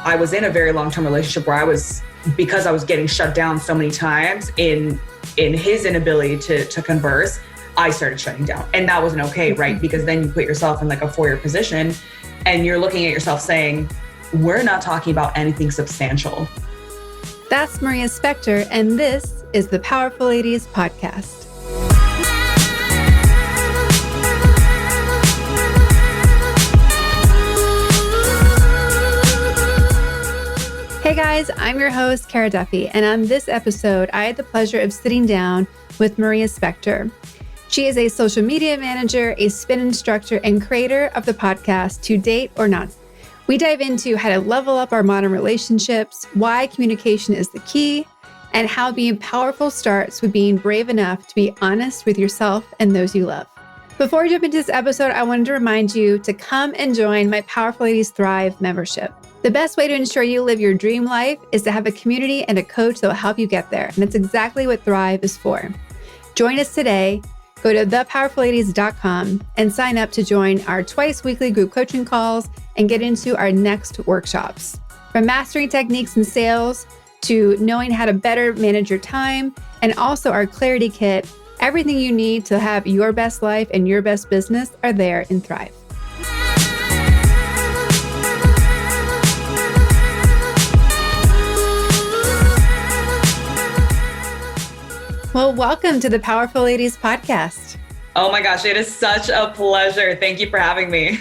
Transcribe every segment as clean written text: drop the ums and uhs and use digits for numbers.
I was in a very long-term relationship where because I was getting shut down so many times in his inability to converse, I started shutting down. And that wasn't okay, right? Because then you put yourself in like a four-year position and you're looking at yourself saying, we're not talking about anything substantial. That's Mariya Spektor, and this is the Powerful Ladies Podcast. Hey guys, I'm your host, Kara Duffy, and on this episode, I had the pleasure of sitting down with Mariya Spektor. She is a social media manager, a spin instructor, and creator of the podcast To Date or Not. We dive into how to level up our modern relationships, why communication is the key, and how being powerful starts with being brave enough to be honest with yourself and those you love. Before we jump into this episode, I wanted to remind you to come and join my Powerful Ladies Thrive membership. The best way to ensure you live your dream life is to have a community and a coach that will help you get there. And that's exactly what Thrive is for. Join us today. Go to thepowerfulladies.com and sign up to join our twice weekly group coaching calls and get into our next workshops. From mastering techniques in sales to knowing how to better manage your time, and also our clarity kit, everything you need to have your best life and your best business are there in Thrive. Well, welcome to the Powerful Ladies Podcast. Oh my gosh, it is such a pleasure. Thank you for having me.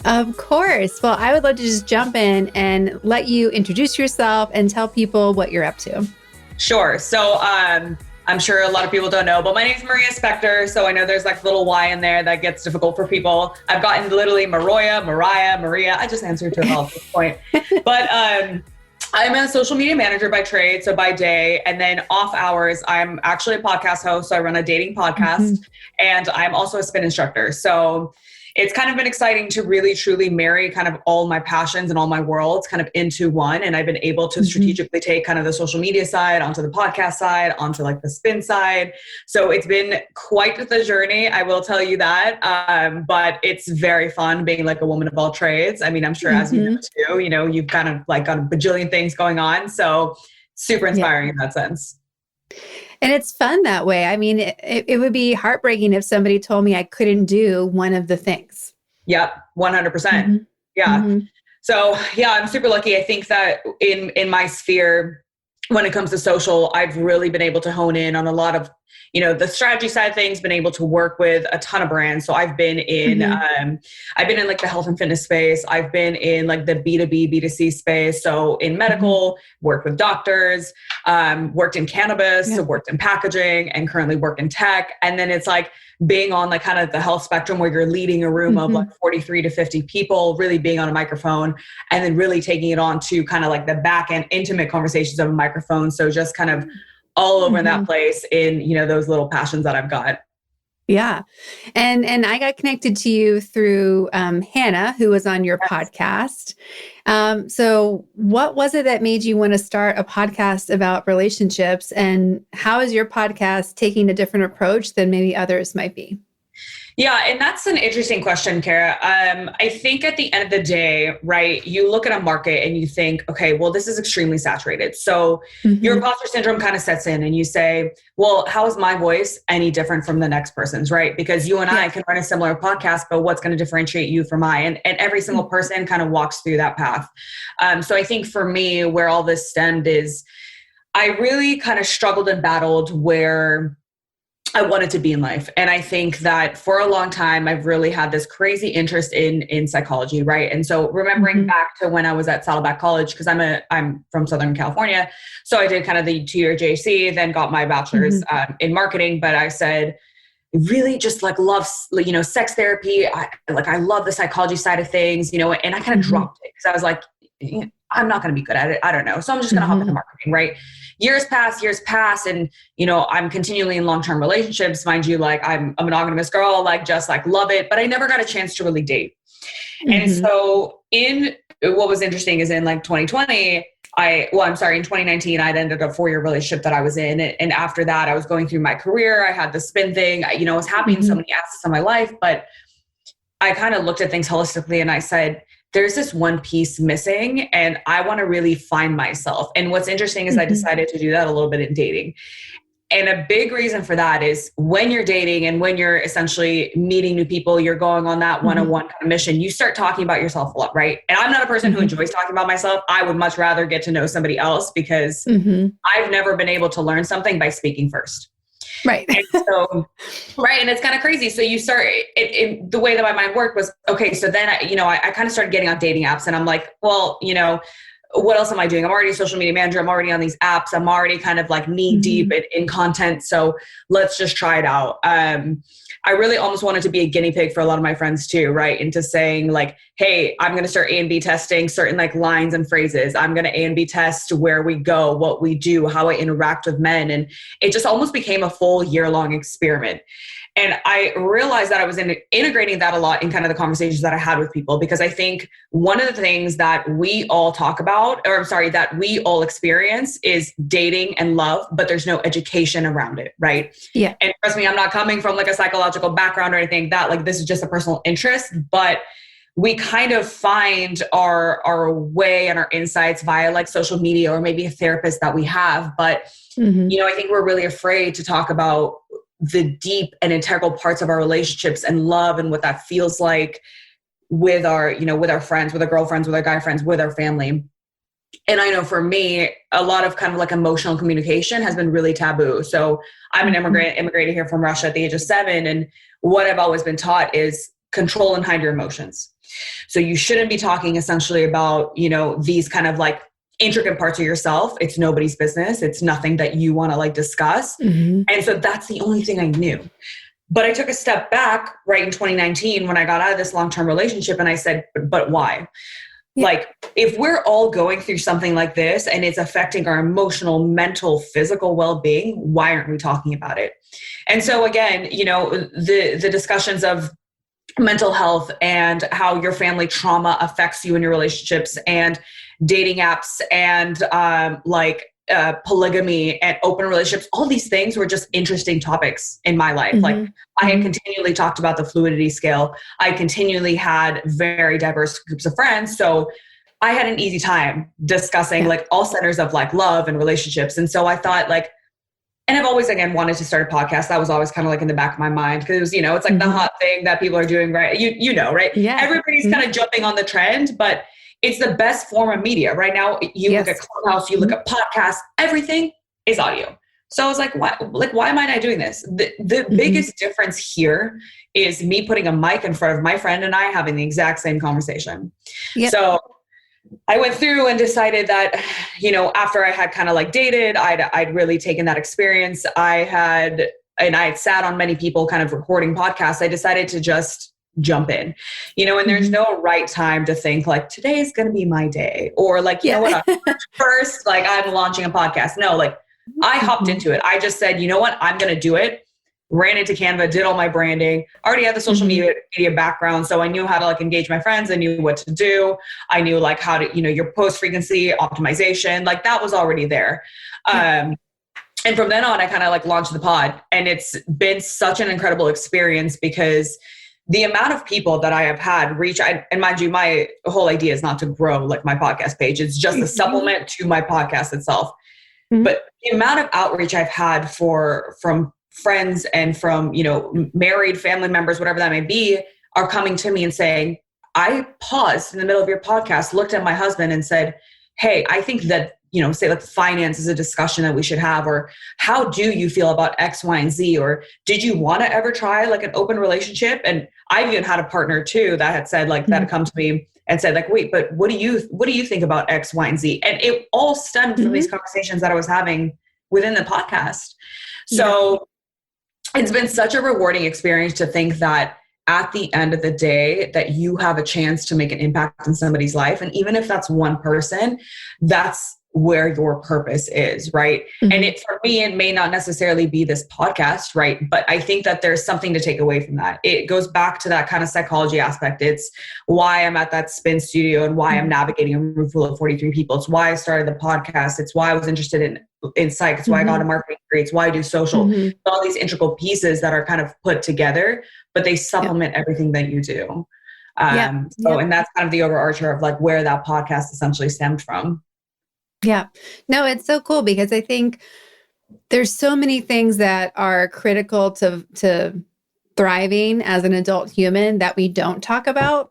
Of course. Well, I would love to just jump in and let you introduce yourself and tell people what you're up to. Sure. So I'm sure a lot of people don't know, but my name is Mariya Spektor. So I know there's like a little Y in there that gets difficult for people. I've gotten literally Mariya. I just answered to it all at this point. But I'm a social media manager by trade, so by day, and then off hours, I'm actually a podcast host. So I run a dating podcast, and I'm also a spin instructor. So it's kind of been exciting to really, truly marry kind of all my passions and all my worlds kind of into one. And I've been able to strategically take kind of the social media side onto the podcast side, onto like the spin side. So it's been quite the journey, I will tell you that. But it's very fun being like a woman of all trades. I mean, I'm sure as you know too, you've kind of like got a bajillion things going on. So super inspiring in that sense. And it's fun that way. I mean, it would be heartbreaking if somebody told me I couldn't do one of the things. Yep, 100%. Yeah. So yeah, I'm super lucky. I think that in my sphere, when it comes to social, I've really been able to hone in on a lot of, the strategy side of things, been able to work with a ton of brands. So I've been in like the health and fitness space. I've been in like the B2B, B2C space. So in medical, worked with doctors, worked in cannabis, worked in packaging, and currently work in tech. And then it's like being on like kind of the health spectrum where you're leading a room of like 43 to 50 people, really being on a microphone, and then really taking it on to kind of like the back end intimate conversations of a microphone. So just kind of all over that place in, those little passions that I've got. Yeah. And I got connected to you through Hannah, who was on your podcast. So what was it that made you want to start a podcast about relationships, and how is your podcast taking a different approach than maybe others might be? Yeah. And that's an interesting question, Kara. I think at the end of the day, right, you look at a market and you think, okay, well, this is extremely saturated. So your imposter syndrome kind of sets in and you say, well, how is my voice any different from the next person's, right? Because you and I can run a similar podcast, but what's going to differentiate you from mine? And every single person kind of walks through that path. So I think for me, where all this stemmed is I really kind of struggled and battled where I wanted to be in life. And I think that for a long time, I've really had this crazy interest in psychology, right? And so remembering back to when I was at Saddleback College, because I'm from Southern California. So I did kind of the 2-year JC, then got my bachelor's in marketing. But I said, really just like love, sex therapy. I love the psychology side of things, and I kind of dropped it because I was like, I'm not going to be good at it. I don't know. So I'm just going to hop into marketing, right? Years pass. And, I'm continually in long-term relationships, mind you, like I'm a monogamous girl, like just like love it, but I never got a chance to really date. And so what was interesting is in like 2020, in 2019, I'd ended a 4-year relationship that I was in. And after that, I was going through my career. I had the spin thing, I was happy in so many aspects of my life, but I kind of looked at things holistically and I said, there's this one piece missing and I want to really find myself. And what's interesting is I decided to do that a little bit in dating. And a big reason for that is when you're dating and when you're essentially meeting new people, you're going on that one-on-one kind of mission, you start talking about yourself a lot, right? And I'm not a person who enjoys talking about myself. I would much rather get to know somebody else because I've never been able to learn something by speaking first. Right. And so, right. And it's kind of crazy. So you start, the way that my mind worked was, okay, so then I kind of started getting on dating apps and I'm like, well, what else am I doing? I'm already a social media manager. I'm already on these apps. I'm already kind of like knee deep in content. So let's just try it out. I really almost wanted to be a guinea pig for a lot of my friends too, right? Into saying like, hey, I'm going to start A&B testing certain like lines and phrases. I'm going to A&B test where we go, what we do, how I interact with men. And it just almost became a full year-long experiment. And I realized that I was integrating that a lot in kind of the conversations that I had with people, because I think one of the things that we all talk about, that we all experience is dating and love, but there's no education around it, right? Yeah. And trust me, I'm not coming from like a psychological background or anything that like this is just a personal interest, but we kind of find our way and our insights via like social media or maybe a therapist that we have. But, I think we're really afraid to talk about the deep and integral parts of our relationships and love and what that feels like with our, with our friends, with our girlfriends, with our guy friends, with our family. And I know for me, a lot of kind of like emotional communication has been really taboo. So I'm an immigrated here from Russia at the age of 7. And what I've always been taught is control and hide your emotions. So you shouldn't be talking essentially about, these kind of like intricate parts of yourself. It's nobody's business. It's nothing that you want to like discuss. And so that's the only thing I knew. But I took a step back right in 2019 when I got out of this long-term relationship and I said, but why? Yeah. Like if we're all going through something like this and it's affecting our emotional, mental, physical well-being, why aren't we talking about it? And so again, the discussions of mental health and how your family trauma affects you in your relationships and dating apps and polygamy and open relationships, all these things were just interesting topics in my life. Like I had continually talked about the fluidity scale. I continually had very diverse groups of friends. So I had an easy time discussing like all centers of like love and relationships. And so I thought like, and I've always, again, wanted to start a podcast. That was always kind of like in the back of my mind because, it's like the hot thing that people are doing, right? Right? Yeah. Everybody's kind of jumping on the trend, but it's the best form of media. Right now, you look at Clubhouse, you look at podcasts, everything is audio. So I was like, why am I not doing this? The biggest difference here is me putting a mic in front of my friend and I having the exact same conversation. Yep. So I went through and decided that, after I had kind of like dated, I'd really taken that experience. I had sat on many people kind of recording podcasts. I decided to just jump in, and there's no right time to think like, today is going to be my day. Or like, you know what, first, like I'm launching a podcast. No, like I hopped into it. I just said, you know what, I'm going to do it. Ran into Canva, did all my branding, already had the social media background. So I knew how to like engage my friends. I knew what to do. I knew like how to, your post frequency optimization, like that was already there. And from then on, I kind of like launched the pod, and it's been such an incredible experience because the amount of people that I have had reach, and mind you, my whole idea is not to grow like my podcast page. It's just a supplement to my podcast itself. But the amount of outreach I've had from friends and from, married family members, whatever that may be, are coming to me and saying, I paused in the middle of your podcast, looked at my husband and said, hey, I think that, say like finance is a discussion that we should have, or how do you feel about X, Y, and Z? Or did you want to ever try like an open relationship? And I've even had a partner too that had said like, that had come to me and said like, wait, but what do you think about X, Y, and Z? And it all stemmed from these conversations that I was having within the podcast. So it's been such a rewarding experience to think that at the end of the day that you have a chance to make an impact in somebody's life. And even if that's one person, that's where your purpose is, right? And for me, it may not necessarily be this podcast, right? But I think that there's something to take away from that. It goes back to that kind of psychology aspect. It's why I'm at that spin studio and why I'm navigating a room full of 43 people. It's why I started the podcast. It's why I was interested in psych. It's why I got a marketing degree. It's why I do social. All these integral pieces that are kind of put together, but they supplement everything that you do. And that's kind of the overarcher of like where that podcast essentially stemmed from. Yeah. No, it's so cool because I think there's so many things that are critical to thriving as an adult human that we don't talk about.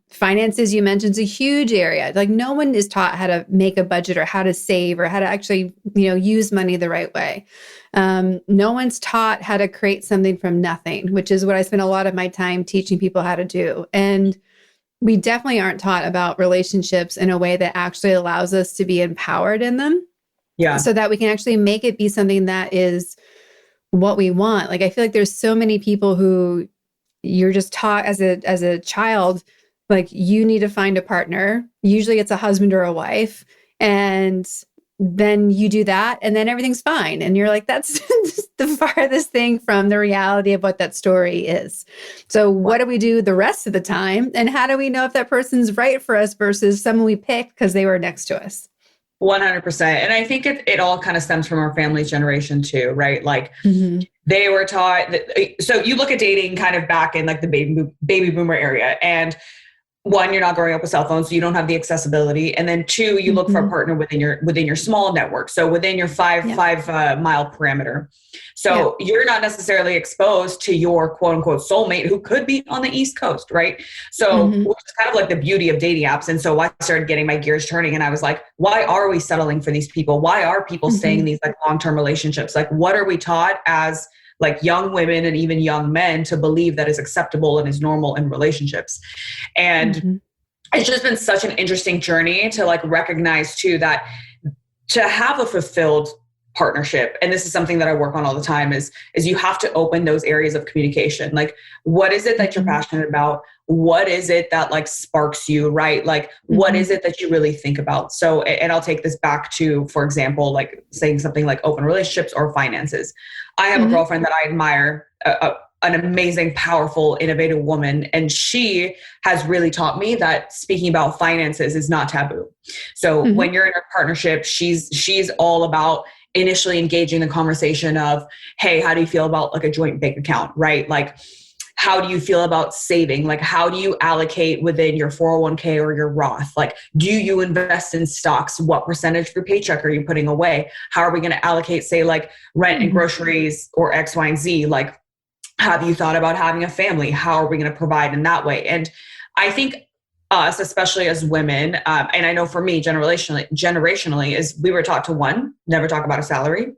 Finances, you mentioned, is a huge area. Like no one is taught how to make a budget or how to save or how to actually, use money the right way. No one's taught how to create something from nothing, which is what I spend a lot of my time teaching people how to do. And we definitely aren't taught about relationships in a way that actually allows us to be empowered in them. Yeah. So that we can actually make it be something that is what we want. Like, I feel like there's so many people who you're just taught as a child, like you need to find a partner. Usually it's a husband or a wife. And then you do that and then everything's fine. And you're like, that's the farthest thing from the reality of what that story is. So what do we do the rest of the time? And how do we know if that person's right for us versus someone we picked because they were next to us? 100%. And I think it all kind of stems from our family's generation too, right? Like they were taught that, so you look at dating kind of back in like the baby boomer area, and one, you're not growing up with cell phones, so you don't have the accessibility. And then two, you look for a partner within your small network. So within your five mile parameter. So you're not necessarily exposed to your quote unquote soulmate who could be on the East Coast. Right. So which is kind of like the beauty of dating apps. And so I started getting my gears turning and I was like, why are we settling for these people? Why are people staying in these like long-term relationships? Like what are we taught as like young women and even young men to believe that is acceptable and is normal in relationships? And it's just been such an interesting journey to like recognize too, that to have a fulfilled partnership, and this is something that I work on all the time, is you have to open those areas of communication. Like, what is it that you're passionate about? What is it that like sparks you, right? Like, what is it that you really think about? So, and I'll take this back to, for example, like saying something like open relationships or finances. I have a girlfriend that I admire, an amazing, powerful, innovative woman. And she has really taught me that speaking about finances is not taboo. So when you're in a partnership, she's all about initially engaging the conversation of, hey, how do you feel about like a joint bank account, right? Like, how do you feel about saving? Like, how do you allocate within your 401k or your Roth? Like, do you invest in stocks? What percentage of your paycheck are you putting away? How are we going to allocate, say, like rent and groceries or X, Y, and Z? Like, have you thought about having a family? How are we going to provide in that way? And I think us, especially as women, and I know for me, generationally, is we were taught to, one, never talk about a salary.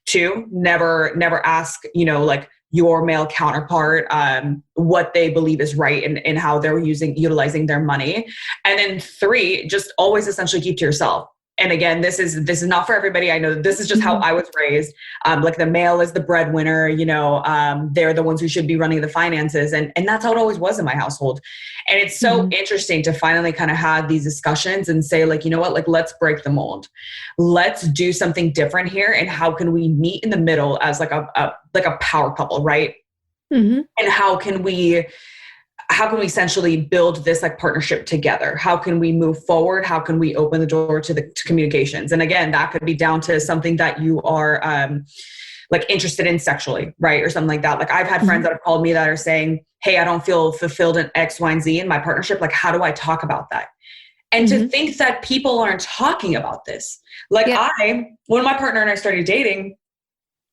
Two, never ask, like your male counterpart, what they believe is right and how they're utilizing their money. And then three, just always essentially keep to yourself. And again, this is not for everybody. I know this is just how I was raised. Like the male is the breadwinner, they're the ones who should be running the finances. And that's how it always was in my household. And it's so interesting to finally kind of have these discussions and say, like, you know what, like, let's break the mold. Let's do something different here. And how can we meet in the middle as like a power couple, right? And how can we essentially build this like partnership together? How can we move forward? How can we open the door to communications? And again, that could be down to something that you are like interested in sexually, right? Or something like that. Like I've had friends that have called me that are saying, hey, I don't feel fulfilled in X, Y, and Z in my partnership. Like, how do I talk about that? And to think that people aren't talking about this. Like when my partner and I started dating,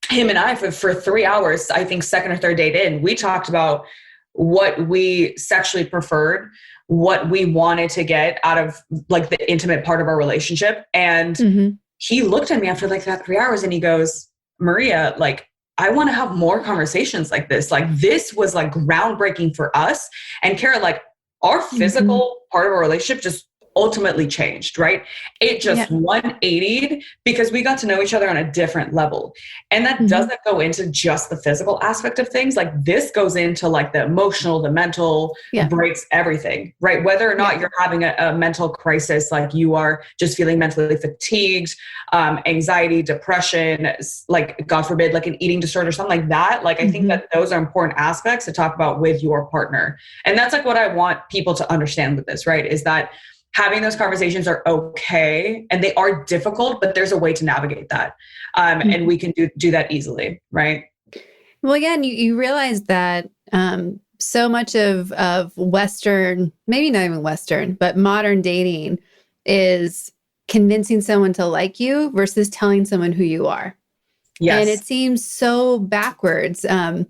him and I for 3 hours, I think second or third date in, we talked about what we sexually preferred, what we wanted to get out of like the intimate part of our relationship. And he looked at me after like that 3 hours and he goes, Mariya, like, I want to have more conversations like this. Like, this was like groundbreaking for us. And Kara, like, our physical part of our relationship just ultimately changed, right? It just 180'd because we got to know each other on a different level. And that doesn't go into just the physical aspect of things. Like, this goes into like the emotional, the mental, breaks everything, right? Whether or not you're having a mental crisis, like you are just feeling mentally fatigued, anxiety, depression, like God forbid, like an eating disorder, something like that. Like, I think that those are important aspects to talk about with your partner. And that's like what I want people to understand with this, right? Is that having those conversations are okay, and they are difficult, but there's a way to navigate that. And we can do that easily, right? Well, again, you realize that so much of Western, maybe not even Western, but modern dating is convincing someone to like you versus telling someone who you are. And Yes. it seems so backwards. And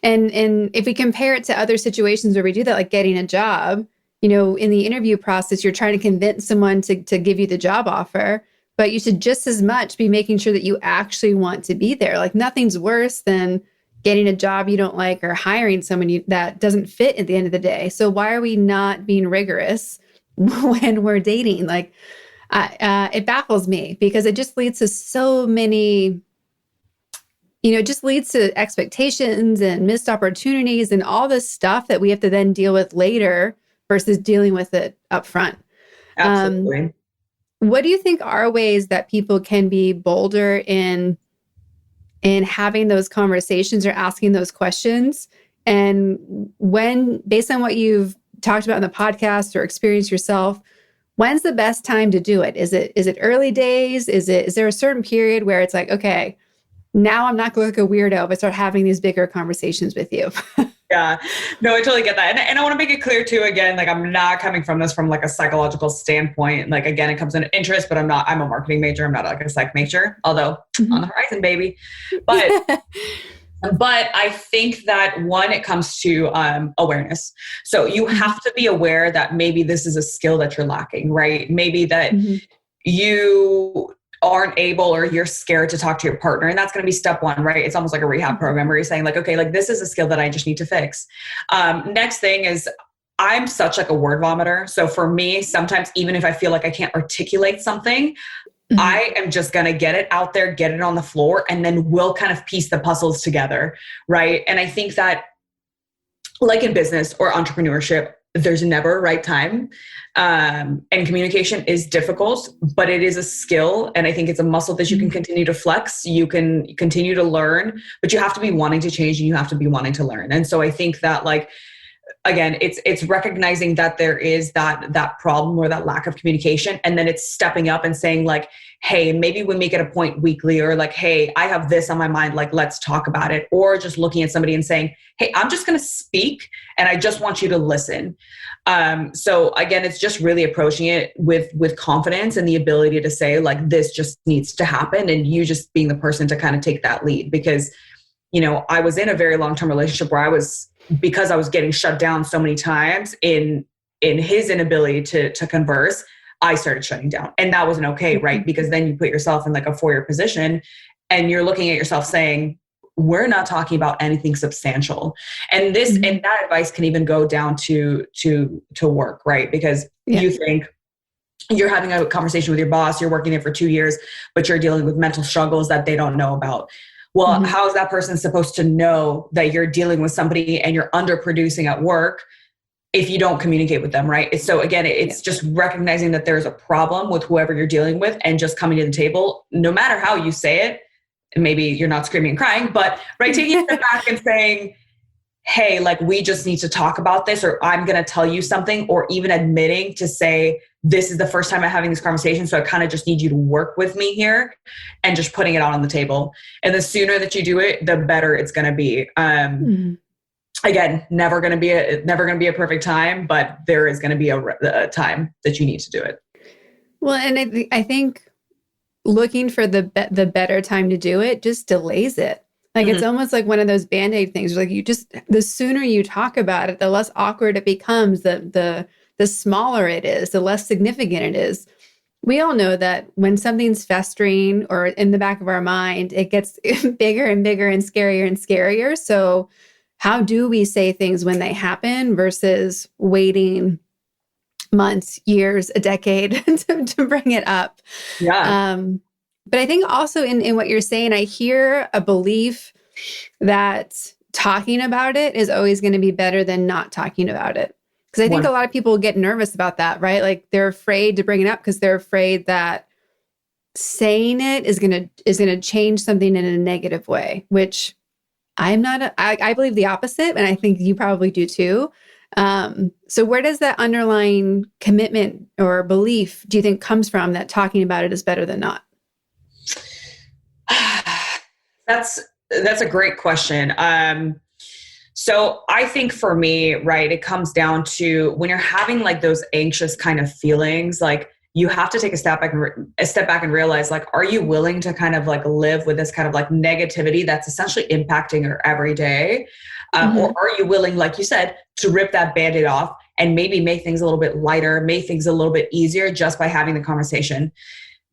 if we compare it to other situations where we do that, like getting a job, in the interview process, you're trying to convince someone to give you the job offer, but you should just as much be making sure that you actually want to be there. Like nothing's worse than getting a job you don't like or hiring someone that doesn't fit at the end of the day. So why are we not being rigorous when we're dating? Like, it baffles me because it just leads to so many, it just leads to expectations and missed opportunities and all this stuff that we have to then deal with later versus dealing with it up front. Absolutely. What do you think are ways that people can be bolder in having those conversations or asking those questions? And when, based on what you've talked about in the podcast or experienced yourself, when's the best time to do it? Is it early days? Is there a certain period where it's like, okay, now I'm not going to look a weirdo if I start having these bigger conversations with you? Yeah, no, I totally get that. And I want to make it clear too, again, like I'm not coming from this from like a psychological standpoint. Like, again, it comes in interest, but I'm a marketing major. I'm not like a psych major, although on the horizon, baby. But But I think that one, it comes to awareness. So you have to be aware that maybe this is a skill that you're lacking, right? Maybe that you aren't able or you're scared to talk to your partner. And that's going to be step one, right? It's almost like a rehab program where you're saying like, okay, like this is a skill that I just need to fix. Next thing is I'm such like a word vomiter. So for me, sometimes even if I feel like I can't articulate something, I am just going to get it out there, get it on the floor, and then we'll kind of piece the puzzles together, right? And I think that like in business or entrepreneurship, there's never a right time. And communication is difficult, but it is a skill. And I think it's a muscle that you can continue to flex. You can continue to learn, but you have to be wanting to change and you have to be wanting to learn. And so I think that like, again, it's recognizing that there is that problem or that lack of communication. And then it's stepping up and saying like, hey, maybe we make it a point weekly, or like, hey, I have this on my mind, like, let's talk about it. Or just looking at somebody and saying, hey, I'm just going to speak and I just want you to listen. So again, it's just really approaching it with confidence and the ability to say like, this just needs to happen. And you just being the person to kind of take that lead, because, I was in a very long-term relationship where because I was getting shut down so many times in his inability to converse, I started shutting down. And that wasn't okay, right? Because then you put yourself in like a foyer position and you're looking at yourself saying, we're not talking about anything substantial. And and that advice can even go down to work, right? Because you think you're having a conversation with your boss, you're working there for 2 years, but you're dealing with mental struggles that they don't know about. Well, how is that person supposed to know that you're dealing with somebody and you're underproducing at work if you don't communicate with them, right? So again, it's just recognizing that there's a problem with whoever you're dealing with and just coming to the table, no matter how you say it. And maybe you're not screaming and crying, but right, taking a step back and saying, hey, like we just need to talk about this, or I'm going to tell you something, or even admitting to say, this is the first time I'm having this conversation. So I kind of just need you to work with me here, and just putting it out on the table. And the sooner that you do it, the better it's going to be. Again, never going to be a perfect time, but there is going to be a time that you need to do it. Well, and I think looking for the better time to do it just delays it. Like it's almost like one of those Band-Aid things. Like the sooner you talk about it, the less awkward it becomes, the smaller it is, the less significant it is. We all know that when something's festering or in the back of our mind, it gets bigger and bigger and scarier. So how do we say things when they happen versus waiting months, years, a decade to bring it up? Yeah. But I think also in what you're saying, I hear a belief that talking about it is always going to be better than not talking about it. Because I think a lot of people get nervous about that, right? Like they're afraid to bring it up because they're afraid that saying it is going to change something in a negative way, which I'm not. I believe the opposite, and I think you probably do too. So where does that underlying commitment or belief do you think comes from that talking about it is better than not? That's a great question. So I think for me, right, it comes down to when you're having like those anxious kind of feelings, like you have to take a step back and realize, like, are you willing to kind of like live with this kind of like negativity that's essentially impacting your everyday? Or are you willing, like you said, to rip that Band-Aid off and maybe make things a little bit lighter, make things a little bit easier just by having the conversation?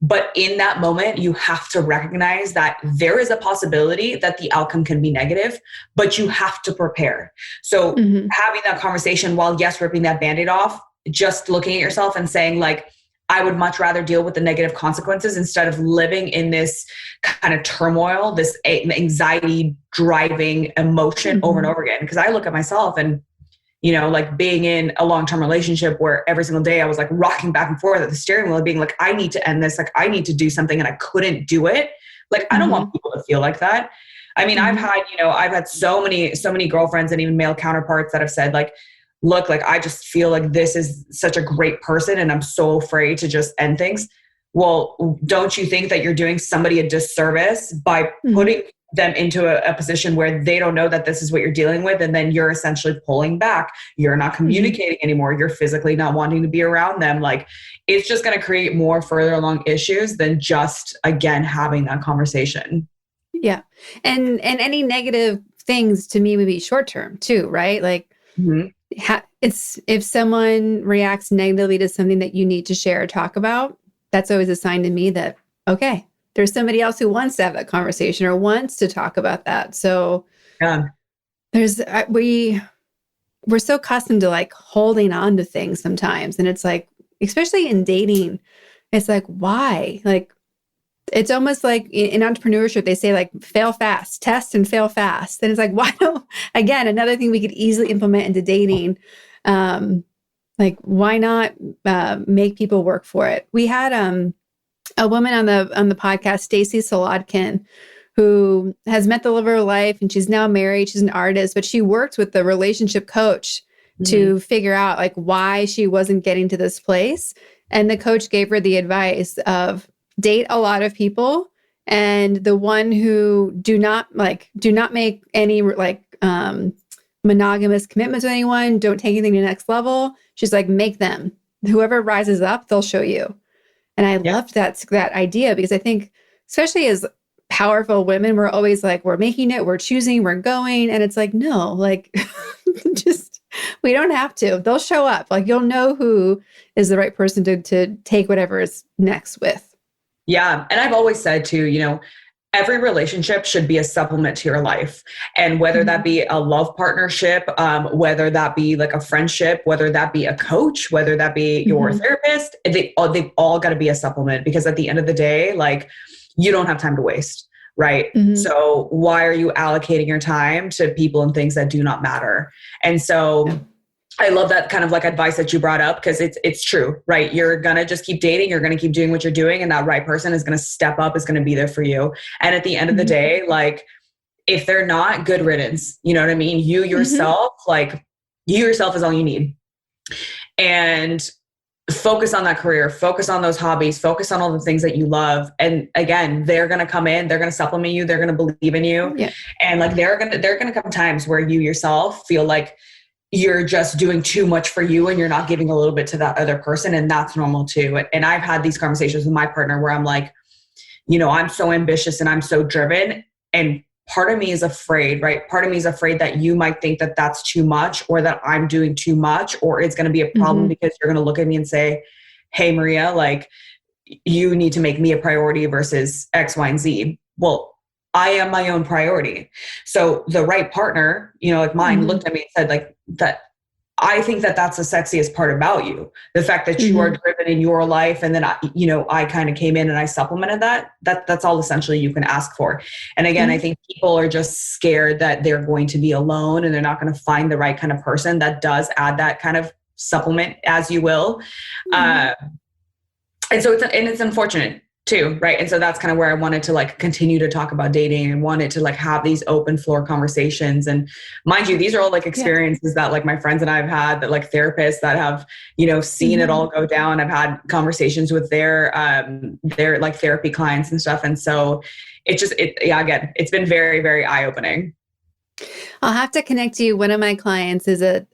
But in that moment, you have to recognize that there is a possibility that the outcome can be negative, but you have to prepare. So having that conversation while, yes, ripping that Band-Aid off, just looking at yourself and saying, like, I would much rather deal with the negative consequences instead of living in this kind of turmoil, this anxiety driving emotion over and over again. Because I look at myself and, you know, like being in a long-term relationship where every single day I was like rocking back and forth at the steering wheel, being like, I need to end this. Like, I need to do something, and I couldn't do it. Like, I don't want people to feel like that. I mean, I've had so many girlfriends and even male counterparts that have said, like, look, like, I just feel like this is such a great person and I'm so afraid to just end things. Well, don't you think that you're doing somebody a disservice by putting them into a position where they don't know that this is what you're dealing with, and then you're essentially pulling back, you're not communicating anymore, you're physically not wanting to be around them? Like, it's just going to create more further along issues than just, again, having that conversation. Yeah. And any negative things to me would be short term too, right? Like, it's, if someone reacts negatively to something that you need to share or talk about, that's always a sign to me that, okay, there's somebody else who wants to have that conversation or wants to talk about that. So there's, we're so accustomed to like holding on to things sometimes. And it's like, especially in dating, it's like, why? Like, it's almost like in entrepreneurship, they say like fail fast, test and fail fast. And it's like, why don't, again, another thing we could easily implement into dating. Like, why not make people work for it? We had a woman on the podcast, Stacey Solodkin, who has met the love of her life, and she's now married. She's an artist, but she worked with the relationship coach to figure out like why she wasn't getting to this place. And the coach gave her the advice of date a lot of people, and the one who do not make any like monogamous commitments with anyone, don't take anything to the next level. She's like, make them. Whoever rises up, they'll show you. And I loved that idea, because I think, especially as powerful women, we're always like, we're making it, we're choosing, we're going. And it's like, no, like, just, we don't have to. They'll show up. Like, you'll know who is the right person to take whatever is next with. Yeah. And I've always said too, you know, every relationship should be a supplement to your life. And whether that be a love partnership, whether that be like a friendship, whether that be a coach, whether that be your therapist, they've all got to be a supplement, because at the end of the day, like, you don't have time to waste, right? So why are you allocating your time to people and things that do not matter? And so I love that kind of like advice that you brought up, because it's true, right? You're going to just keep dating. You're going to keep doing what you're doing. And that right person is going to step up, is going to be there for you. And at the end of the day, like, if they're not, good riddance, you know what I mean? You yourself is all you need. And focus on that career, focus on those hobbies, focus on all the things that you love. And again, they're going to come in, they're going to supplement you. They're going to believe in you. Yeah. And like, there are going to come times where you yourself feel like you're just doing too much for you and you're not giving a little bit to that other person. And that's normal too. And I've had these conversations with my partner where I'm like, you know, I'm so ambitious and I'm so driven, and part of me is afraid, right? Part of me is afraid that you might think that that's too much, or that I'm doing too much, or it's going to be a problem because you're going to look at me and say, hey, Mariya, like, you need to make me a priority versus X, Y, and Z. Well, I am my own priority. So the right partner, you know, like mine, looked at me and said, like, that I think that that's the sexiest part about you. The fact that you are driven in your life. And then I kind of came in and I supplemented that's all essentially you can ask for. And again, I think people are just scared that they're going to be alone and they're not going to find the right kind of person that does add that kind of supplement, as you will. And so it's unfortunate too, right? And so that's kind of where I wanted to like continue to talk about dating and wanted to like have these open floor conversations. And mind you, these are all like experiences that like my friends and I have had, that like therapists that have, you know, seen it all go down. I've had conversations with their like therapy clients and stuff. And so again, it's been very, very eye-opening. I'll have to connect you. One of my clients is a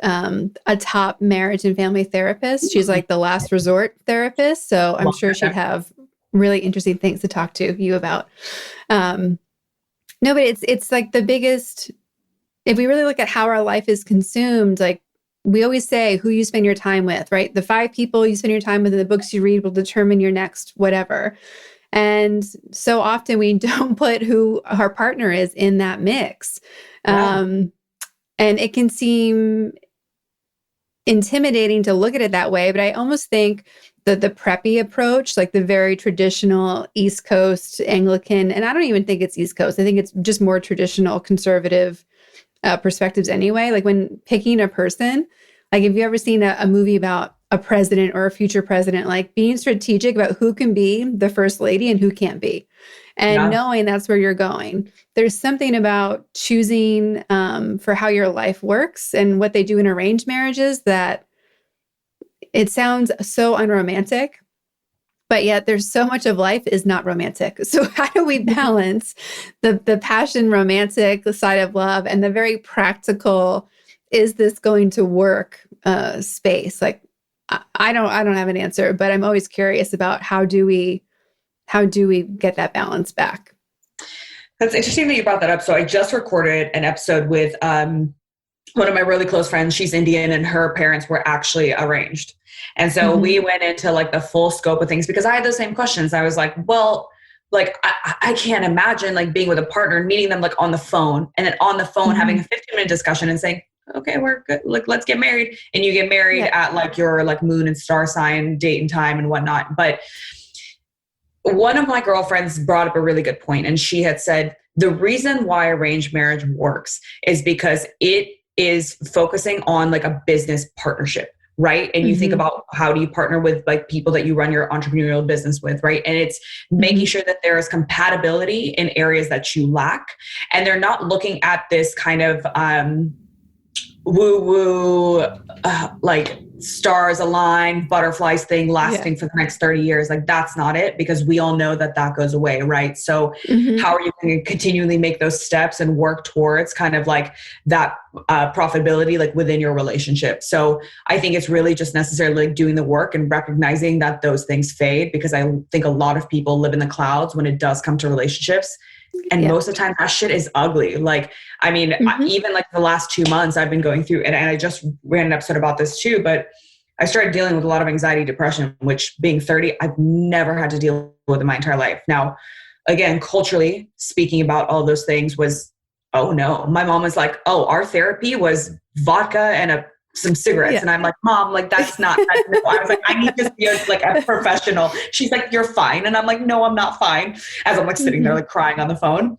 top marriage and family therapist. She's like the last resort therapist. So I'm sure she'd have really interesting things to talk to you about. No, but it's like the biggest, if we really look at how our life is consumed, like we always say, who you spend your time with, right? The 5 people you spend your time with and the books you read will determine your next whatever. And so often we don't put who our partner is in that mix. Yeah. And it can seem intimidating to look at it that way, but I almost think that the preppy approach, like the very traditional East Coast Anglican, and I don't even think it's East Coast, I think it's just more traditional conservative perspectives anyway. Like when picking a person, like if you ever seen a movie about a president or a future president, like being strategic about who can be the first lady and who can't be, and knowing that's where you're going. There's something about choosing for how your life works and what they do in arranged marriages that it sounds so unromantic, but yet there's so much of life is not romantic. So how do we balance the passion romantic side of love and the very practical, is this going to work space? Like I don't have an answer, but I'm always curious about how do we get that balance back? That's interesting that you brought that up. So I just recorded an episode with one of my really close friends. She's Indian and her parents were actually arranged. And so we went into like the full scope of things because I had the same questions. I was like, well, like, I can't imagine like being with a partner, meeting them like on the phone and then on the phone having a 15-minute discussion and saying, okay, we're good. Like, let's get married. And you get married at like your like moon and star sign date and time and whatnot. But one of my girlfriends brought up a really good point, and she had said, the reason why arranged marriage works is because it is focusing on like a business partnership, right? And you think about how do you partner with like people that you run your entrepreneurial business with, right? And it's making sure that there is compatibility in areas that you lack. And they're not looking at this kind of woo-woo, like stars align, butterflies thing lasting for the next 30 years. Like that's not it, because we all know that that goes away, right? So how are you going to continually make those steps and work towards kind of like that profitability, like within your relationship? So I think it's really just necessarily like doing the work and recognizing that those things fade, because I think a lot of people live in the clouds when it does come to relationships. And most of the time that shit is ugly. Like, I mean, even like the last 2 months I've been going through, and I just ran an episode about this too, but I started dealing with a lot of anxiety, depression, which being 30, I've never had to deal with in my entire life. Now, again, culturally speaking about all those things was, oh no, my mom was like, oh, our therapy was vodka and some cigarettes. And I'm like, Mom, like that's not, I was like, I need to be a professional. She's like, you're fine. And I'm like, no, I'm not fine. As I'm like sitting there, like crying on the phone.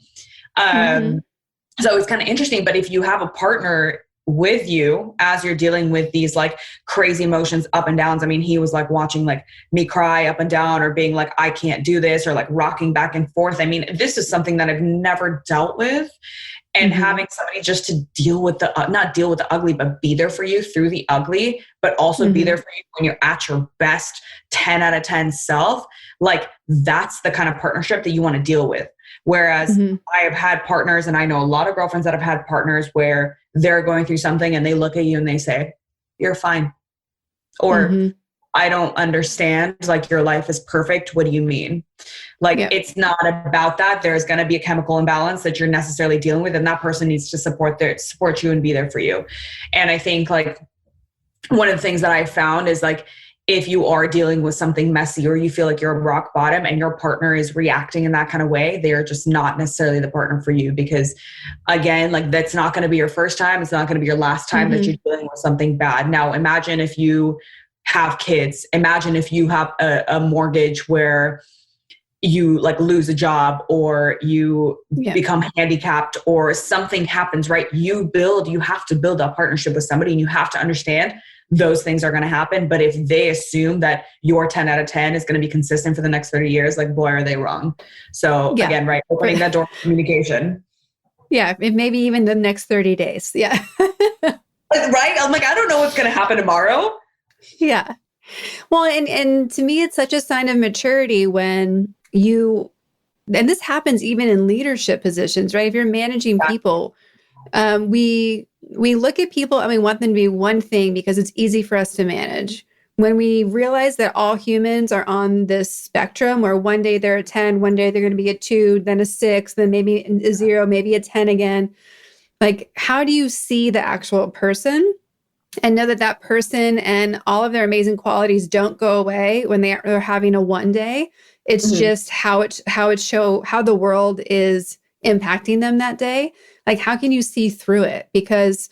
So it's kind of interesting, but if you have a partner with you as you're dealing with these like crazy emotions up and downs, I mean, he was like watching like me cry up and down or being like, I can't do this, or like rocking back and forth. I mean, this is something that I've never dealt with. And having somebody just to deal with not deal with the ugly, but be there for you through the ugly, but also be there for you when you're at your best 10 out of 10 self. Like that's the kind of partnership that you want to deal with. Whereas I have had partners, and I know a lot of girlfriends that have had partners where they're going through something and they look at you and they say, you're fine. Or I don't understand. Like your life is perfect. What do you mean? Like it's not about that. There's going to be a chemical imbalance that you're necessarily dealing with, and that person needs to support you and be there for you. And I think like one of the things that I found is like, if you are dealing with something messy or you feel like you're rock bottom and your partner is reacting in that kind of way, they are just not necessarily the partner for you, because again, like that's not going to be your first time. It's not going to be your last time that you're dealing with something bad. Now, imagine if you have kids, imagine if you have a mortgage where you like lose a job or you become handicapped or something happens, right? You have to build a partnership with somebody, and you have to understand those things are going to happen. But if they assume that your 10 out of 10 is going to be consistent for the next 30 years, like boy, are they wrong. So again, right. Opening that door for communication. Yeah. Maybe even the next 30 days. Yeah. Right. I'm like, I don't know what's going to happen tomorrow. Yeah. Well, and to me, it's such a sign of maturity when and this happens even in leadership positions, right? If you're managing people, We look at people and we want them to be one thing because it's easy for us to manage. When we realize that all humans are on this spectrum where one day they're a 10, one day they're going to be a 2, then a 6, then maybe a 0, maybe a 10 again. Like, how do you see the actual person and know that that person and all of their amazing qualities don't go away when they're having a one day? It's just how the world is impacting them that day. Like, how can you see through it? Because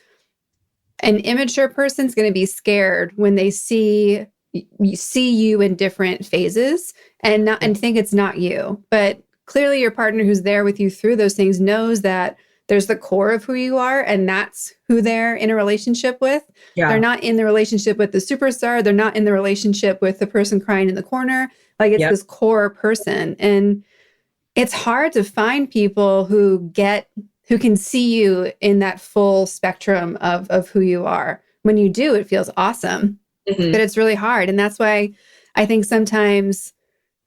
an immature person's going to be scared when they see you in different phases and think it's not you. But clearly your partner who's there with you through those things knows that there's the core of who you are, and that's who they're in a relationship with. Yeah. They're not in the relationship with the superstar. They're not in the relationship with the person crying in the corner. Like, it's this core person. And it's hard to find people who can see you in that full spectrum of who you are. When you do, it feels awesome, but it's really hard. And that's why I think sometimes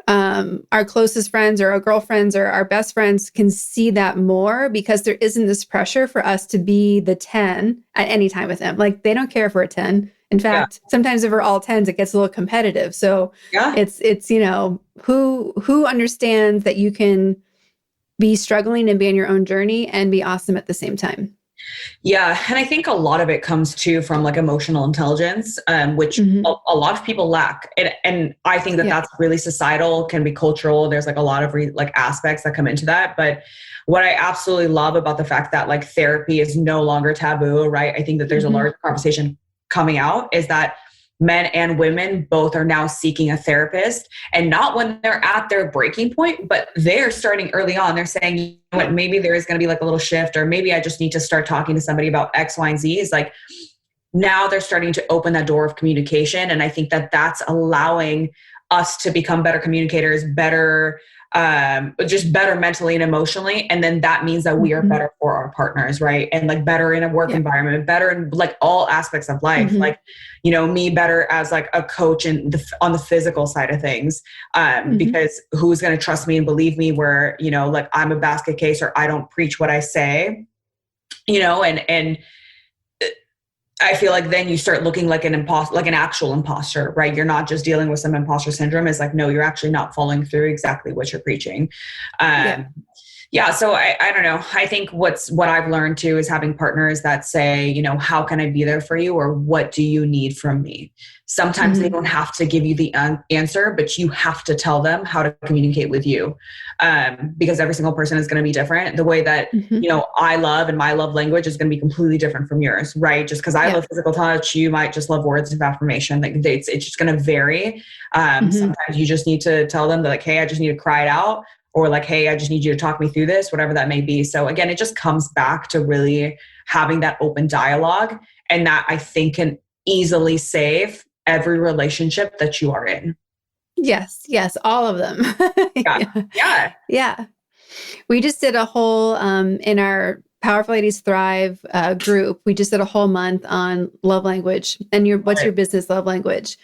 our closest friends or our girlfriends or our best friends can see that more because there isn't this pressure for us to be the 10 at any time with them. Like, they don't care if we're a 10. In fact, sometimes if we're all 10s, it gets a little competitive. So it's, you know, who understands that you can be struggling and be on your own journey and be awesome at the same time. Yeah. And I think a lot of it comes too from like emotional intelligence, which a lot of people lack. And I think that that's really societal, can be cultural. There's like a lot of aspects that come into that. But what I absolutely love about the fact that like therapy is no longer taboo, right? I think that there's a large conversation coming out is that men and women both are now seeking a therapist, and not when they're at their breaking point, but they're starting early on. They're saying, you know what, maybe there is going to be like a little shift, or maybe I just need to start talking to somebody about X, Y, and Z. Is like, now they're starting to open that door of communication. And I think that that's allowing us to become better communicators, just better mentally and emotionally. And then that means that we are better for our partners, right? And like better in a work environment, better in like all aspects of life. Like, you know, me better as like a coach on the physical side of things, because who's going to trust me and believe me where, you know, like I'm a basket case or I don't preach what I say, you know, and I feel like then you start looking like an actual imposter, right? You're not just dealing with some imposter syndrome. It's like, no, you're actually not following through exactly what you're preaching. So I don't know. I think what I've learned too is having partners that say, you know, how can I be there for you? Or what do you need from me? Sometimes they don't have to give you the answer, but you have to tell them how to communicate with you. Because every single person is going to be different. The way that, you know, I love and my love language is going to be completely different from yours, right? Just because I love physical touch, you might just love words of affirmation. Like it's just going to vary. Sometimes you just need to tell them that like, hey, I just need to cry it out. Or like, hey, I just need you to talk me through this, whatever that may be. So again, it just comes back to really having that open dialogue. And that I think can easily save every relationship that you are in. Yes, all of them. Yeah. We just did a whole, in our Powerful Ladies Thrive group, we just did a whole month on love language and what's your business love language.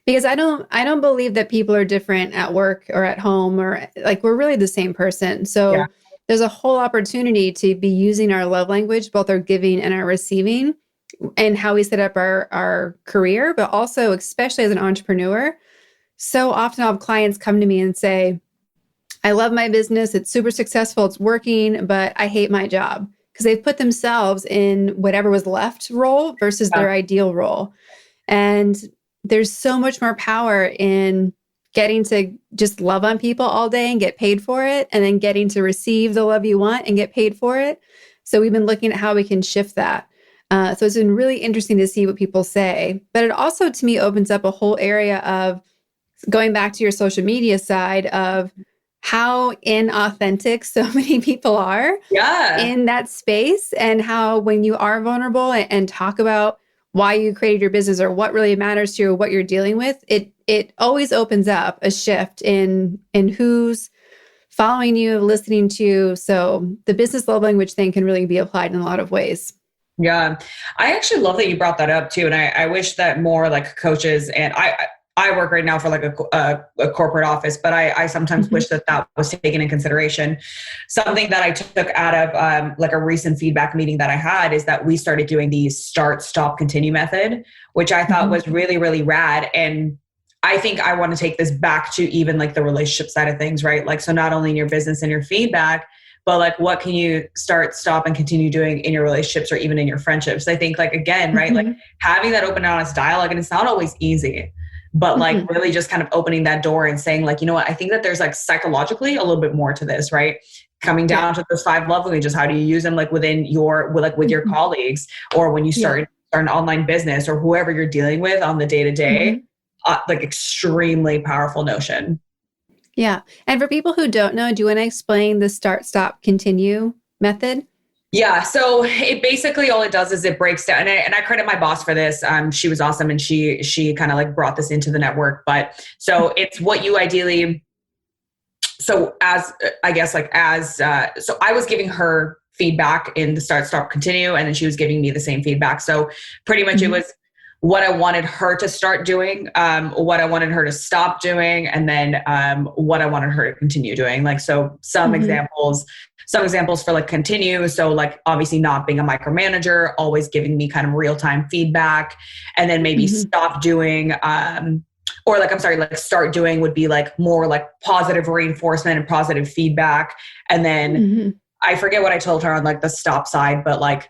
Because I don't believe that people are different at work or at home, or like we're really the same person. So there's a whole opportunity to be using our love language, both our giving and our receiving, and how we set up our career, but also especially as an entrepreneur. So often I'll have clients come to me and say, I love my business. It's super successful. It's working, but I hate my job, because they've put themselves in whatever was left role versus their ideal role. And there's so much more power in getting to just love on people all day and get paid for it, and then getting to receive the love you want and get paid for it. So we've been looking at how we can shift that. So it's been really interesting to see what people say. But it also, to me, opens up a whole area of going back to your social media side of how inauthentic so many people are in that space, and how when you are vulnerable and talk about why you created your business or what really matters to you or what you're dealing with, it always opens up a shift in who's following you, listening to you. So the business love language thing can really be applied in a lot of ways. Yeah. I actually love that you brought that up too. And I wish that more like coaches, and I work right now for like a corporate office, but I sometimes wish that was taken in consideration. Something that I took out of like a recent feedback meeting that I had is that we started doing the start, stop, continue method, which I thought was really, really rad. And I think I want to take this back to even like the relationship side of things, right? Like, so not only in your business and your feedback, but like, what can you start, stop, and continue doing in your relationships or even in your friendships? I think like, again, right? Like having that open and honest dialogue, and it's not always easy, but like really just kind of opening that door and saying like, you know what, I think that there's like psychologically a little bit more to this, right? Coming down to those 5 love languages, how do you use them like within your, with your colleagues, or when you start an online business, or whoever you're dealing with on the day to day, like extremely powerful notion. Yeah. And for people who don't know, do you want to explain the start, stop, continue method? Yeah. So it basically, all it does is it breaks down, and I credit my boss for this. She was awesome. And she kind of like brought this into the network, but so it's what you ideally, so as, I guess like as, so I was giving her feedback in the start, stop, continue. And then she was giving me the same feedback. So pretty much it was what I wanted her to start doing, what I wanted her to stop doing, and then what I wanted her to continue doing. Like, so some examples for like continue. So like obviously not being a micromanager, always giving me kind of real-time feedback, and then maybe stop doing, or like, I'm sorry, like start doing would be like more like positive reinforcement and positive feedback. And then I forget what I told her on like the stop side, but like,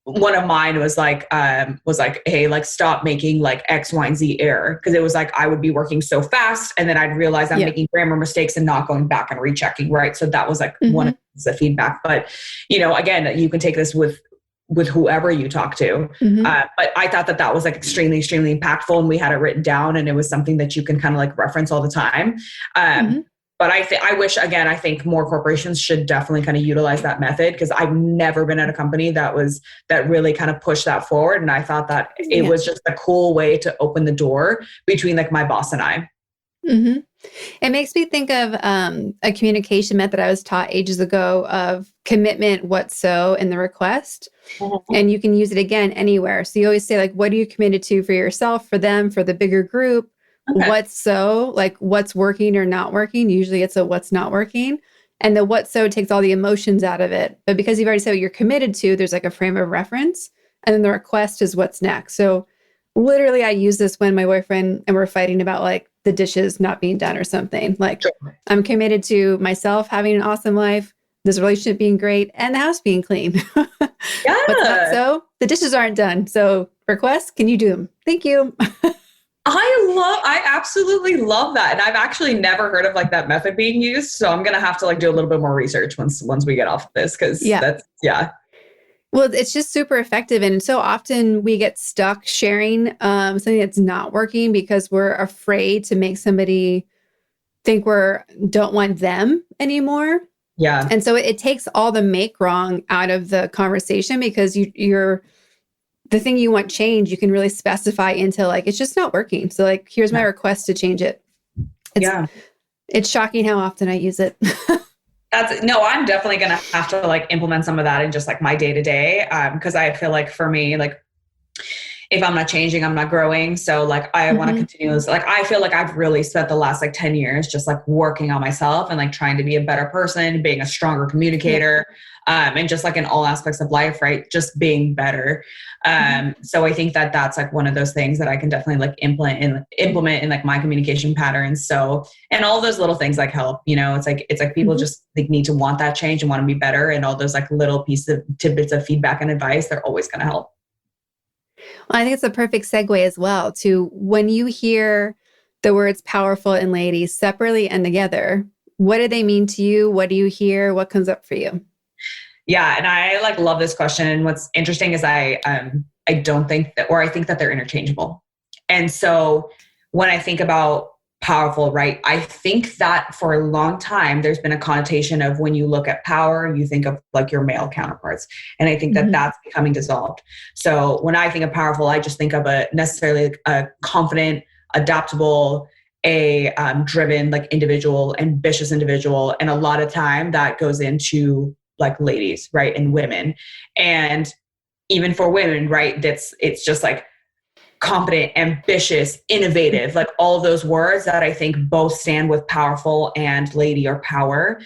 one of mine was like, hey, like stop making like X, Y, and Z error. Cause it was like, I would be working so fast and then I'd realize I'm making grammar mistakes and not going back and rechecking. Right. So that was like one of the feedback, but you know, again, you can take this with whoever you talk to. But I thought that was like extremely, extremely impactful, and we had it written down, and it was something that you can kind of like reference all the time. But I think more corporations should definitely kind of utilize that method, because I've never been at a company that really kind of pushed that forward. And I thought that it was just a cool way to open the door between like my boss and I. It makes me think of a communication method I was taught ages ago of commitment, what so, and the request. And you can use it again anywhere. So you always say like, what are you committed to for yourself, for them, for the bigger group? What's so, like what's working or not working. Usually it's a what's not working. And the what so takes all the emotions out of it. But because you've already said what you're committed to, there's like a frame of reference. And then the request is what's next. So literally I use this when my boyfriend and we're fighting about like the dishes not being done or something. Like I'm committed to myself having an awesome life, this relationship being great, and the house being clean. What's not so? The dishes aren't done. So request, can you do them? Thank you. I absolutely love that. And I've actually never heard of like that method being used. So I'm going to have to like do a little bit more research once we get off of this. Cause Well, it's just super effective. And so often we get stuck sharing something that's not working because we're afraid to make somebody think don't want them anymore. Yeah. And so it takes all the make wrong out of the conversation, because you're the thing you want change, you can really specify into like, it's just not working. So like, here's my request to change it. It's shocking how often I use it. I'm definitely going to have to like implement some of that in just like my day to day. Cause I feel like for me, like if I'm not changing, I'm not growing. So like, I want to continue this. Like, I feel like I've really spent the last like 10 years just like working on myself and like trying to be a better person, being a stronger communicator, and just like in all aspects of life, right? Just being better. So I think that that's like one of those things that I can definitely like implement in like my communication patterns. So, and all those little things like help, you know, it's like people just like need to want that change and want to be better. And all those like little pieces of tidbits of feedback and advice, they're always going to help. Well, I think it's a perfect segue as well to when you hear the words powerful and ladies separately and together, what do they mean to you? What do you hear? What comes up for you? Yeah. And I like love this question. And what's interesting is I don't think that, or I think that they're interchangeable. And so when I think about powerful, right, I think that for a long time, there's been a connotation of when you look at power, you think of like your male counterparts. And I think that that's becoming dissolved. So when I think of powerful, I just think of necessarily a confident, adaptable, driven, like individual, ambitious individual. And a lot of time that goes into like ladies, right? And women. And even for women, right? It's just like competent, ambitious, innovative, like all of those words that I think both stand with powerful and lady or power.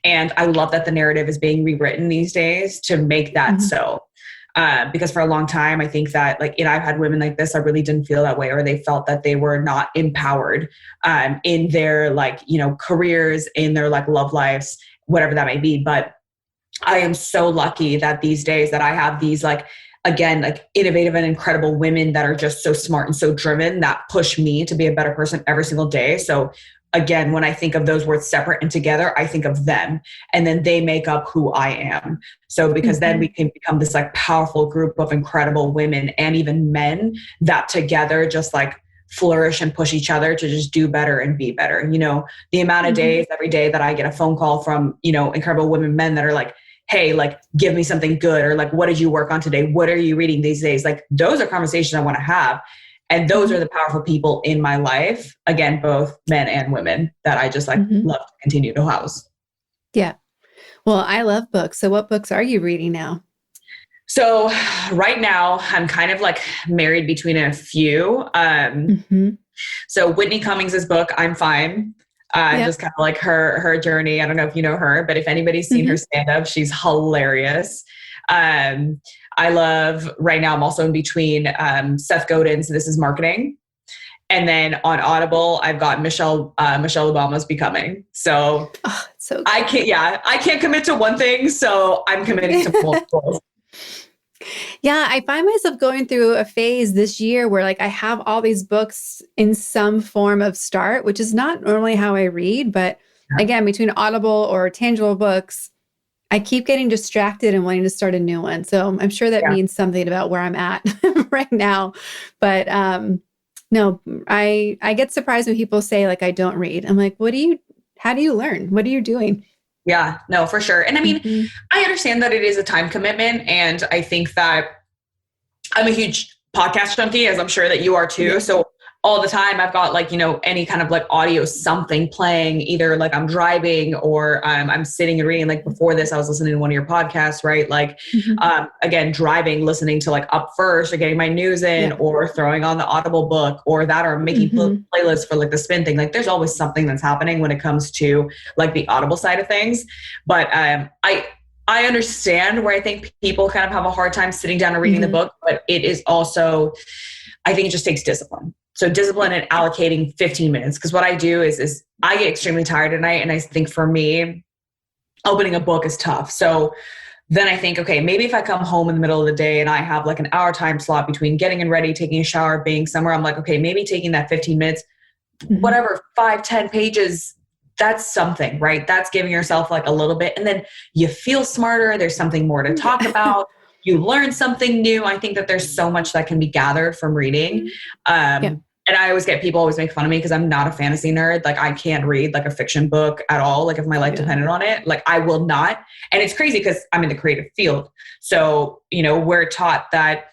And I love that the narrative is being rewritten these days to make that so. Because for a long time, I think that like, I've had women like this, I really didn't feel that way, or they felt that they were not empowered in their like, careers, in their like love lives, whatever that may be. But I am so lucky that these days that I have these like, again, like innovative and incredible women that are just so smart and so driven that push me to be a better person every single day. So again, when I think of those words separate and together, I think of them, and then they make up who I am. So because then we can become this like powerful group of incredible women and even men that together just like flourish and push each other to just do better and be better. The amount of days every day that I get a phone call from, incredible women, men that are like, hey, like, give me something good, or like, what did you work on today? What are you reading these days? Like, those are conversations I want to have. And those are the powerful people in my life. Again, both men and women that I just like love to continue to house. Yeah. Well, I love books. So what books are you reading now? So right now I'm kind of like married between a few. So Whitney Cummings's book, I'm Fine. Just kind of like her journey. I don't know if you know her, but if anybody's seen her stand up, she's hilarious. I love, right now I'm also in between Seth Godin's This Is Marketing. And then on Audible, I've got Michelle Obama's Becoming. So, so I can't commit to one thing. So I'm committing to multiple. Yeah, I find myself going through a phase this year where like I have all these books in some form of start, which is not normally how I read. But again, between Audible or tangible books, I keep getting distracted and wanting to start a new one. So I'm sure that means something about where I'm at right now. But no, I get surprised when people say like, I don't read. I'm like, how do you learn? What are you doing? Yeah, no, for sure. And I mean, I understand that it is a time commitment. And I think that I'm a huge podcast junkie, as I'm sure that you are too. Yeah. So all the time I've got like, any kind of like audio, something playing, either like I'm driving or I'm sitting and reading. Like before this, I was listening to one of your podcasts, right? Like, again, driving, listening to like Up First or getting my news in or throwing on the Audible book or making playlists for like the spin thing. Like there's always something that's happening when it comes to like the Audible side of things. But I understand where I think people kind of have a hard time sitting down and reading the book, but it is also, I think it just takes discipline. So discipline and allocating 15 minutes. Because what I do is I get extremely tired at night. And I think for me, opening a book is tough. So then I think, okay, maybe if I come home in the middle of the day and I have like an hour time slot between getting and ready, taking a shower, being somewhere, I'm like, okay, maybe taking that 15 minutes, whatever, 5-10 pages, that's something, right? That's giving yourself like a little bit. And then you feel smarter. There's something more to talk about. You learn something new. I think that there's so much that can be gathered from reading. And I always get people always make fun of me because I'm not a fantasy nerd. Like I can't read like a fiction book at all. Like if my life depended on it, like I will not. And it's crazy because I'm in the creative field. So, we're taught that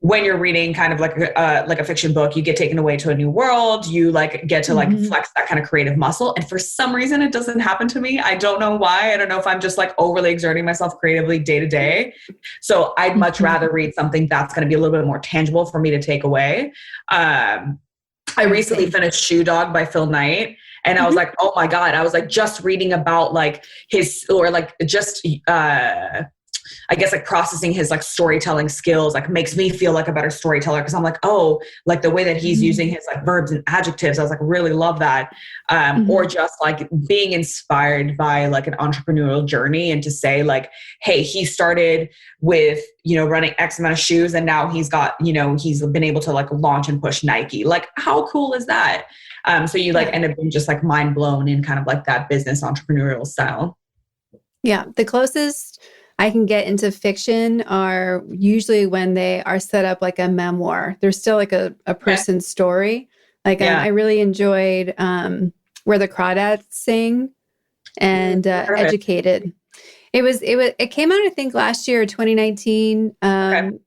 when you're reading kind of like a fiction book, you get taken away to a new world. You like get to like flex that kind of creative muscle. And for some reason, it doesn't happen to me. I don't know why. I don't know if I'm just like overly exerting myself creatively day to day. So I'd much rather read something that's going to be a little bit more tangible for me to take away. I recently finished Shoe Dog by Phil Knight. And I was like, oh my God. I was like just reading about like his, or like just, I guess like processing his like storytelling skills, like makes me feel like a better storyteller. Cause I'm like, oh, like the way that he's using his like verbs and adjectives, I was like, really love that. Or just like being inspired by like an entrepreneurial journey and to say like, hey, he started with, running X amount of shoes and now he's got, he's been able to like launch and push Nike. Like how cool is that? So you like end up being just like mind blown in kind of like that business entrepreneurial style. Yeah. The closest I can get into fiction are usually when they are set up like a memoir. There's still like a person's story. Like I really enjoyed Where the Crawdads Sing and Educated. It came out, I think, last year, 2019.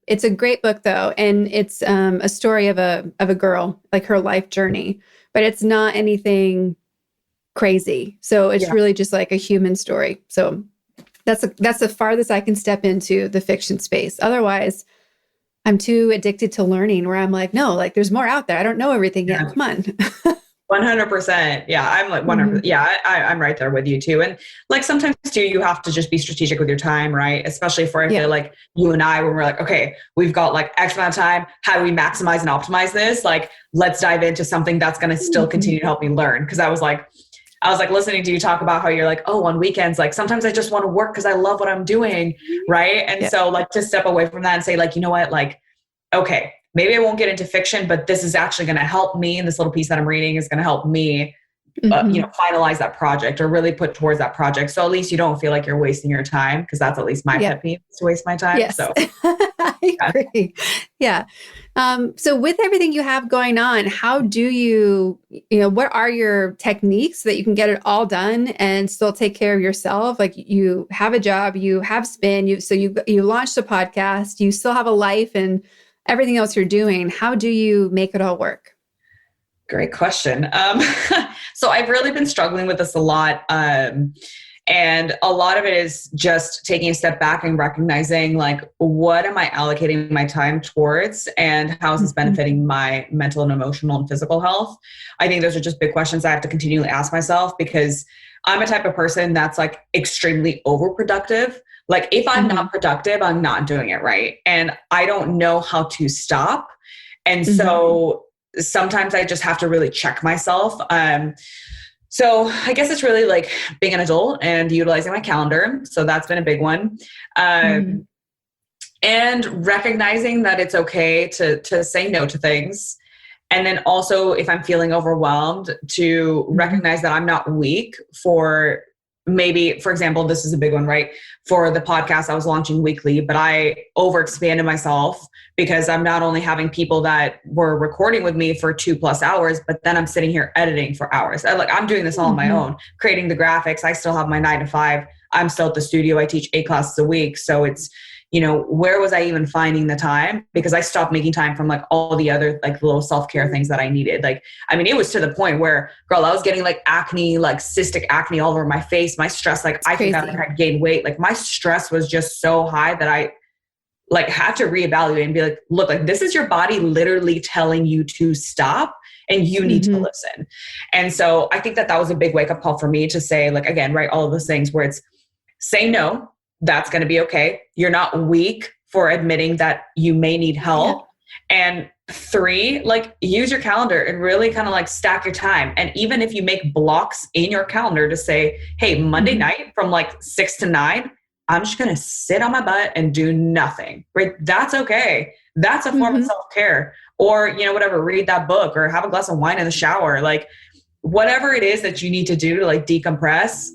It's a great book though. And it's a story of a girl, like her life journey, but it's not anything crazy. So it's really just like a human story. So that's the farthest I can step into the fiction space. Otherwise, I'm too addicted to learning where I'm like, no, like there's more out there. I don't know everything yet. Yeah. Come on. 100%. Yeah. I'm like 100%. Yeah. I'm right there with you too. And like sometimes too, you have to just be strategic with your time, right? Especially for, I feel like you and I, when we're like, okay, we've got like X amount of time. How do we maximize and optimize this? Like, let's dive into something that's going to still continue to help me learn. Cause I was like listening to you talk about how you're like, oh, on weekends, like sometimes I just want to work because I love what I'm doing. Right. And so like to step away from that and say like, you know what, like, okay, maybe I won't get into fiction, but this is actually going to help me. And this little piece that I'm reading is going to help me, finalize that project or really put towards that project. So at least you don't feel like you're wasting your time. Cause that's at least my pet peeve, is to waste my time. Yes. So I agree. Yeah. So with everything you have going on, how do you what are your techniques so that you can get it all done and still take care of yourself? Like you have a job, you have spin, you launched a podcast, you still have a life and everything else you're doing. How do you make it all work? Great question. So I've really been struggling with this a lot. And a lot of it is just taking a step back and recognizing like, what am I allocating my time towards and how is this benefiting my mental and emotional and physical health? I think those are just big questions I have to continually ask myself because I'm a type of person that's like extremely overproductive. Like if I'm not productive, I'm not doing it right. And I don't know how to stop. And so sometimes I just have to really check myself. So I guess it's really like being an adult and utilizing my calendar. So that's been a big one. And recognizing that it's okay to say no to things. And then also if I'm feeling overwhelmed to recognize that I'm not weak for maybe, for example, this is a big one, right? For the podcast I was launching weekly, but I overexpanded myself because I'm not only having people that were recording with me for 2+ hours, but then I'm sitting here editing for hours. I'm doing this all on my own, creating the graphics. I still have my 9 to 5. I'm still at the studio. I teach 8 classes a week. So it's, where was I even finding the time? Because I stopped making time from like all the other like little self-care things that I needed. Like, I mean, it was to the point where, girl, I was getting like acne, like cystic acne all over my face. My stress, like I think I had gained weight. Like my stress was just so high that I like had to reevaluate and be like, look, like this is your body literally telling you to stop and you need to listen. And so I think that was a big wake up call for me to say like, again, right, all of those things where it's say no. That's going to be okay. You're not weak for admitting that you may need help. And 3, like use your calendar and really kind of like stack your time. And even if you make blocks in your calendar to say, hey, Monday night from like 6 to 9, I'm just going to sit on my butt and do nothing, right? That's okay. That's a form of self-care or, whatever, read that book or have a glass of wine in the shower, like whatever it is that you need to do to like decompress.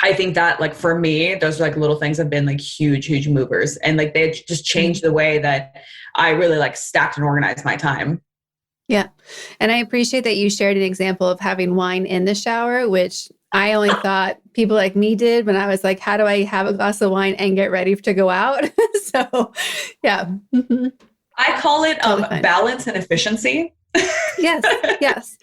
I think that like for me, those like little things have been like huge movers and like they just changed the way that I really like stacked and organized my time. Yeah. And I appreciate that you shared an example of having wine in the shower, which I only thought people like me did when I was like, how do I have a glass of wine and get ready to go out? So yeah. I call it balance and efficiency. Yes.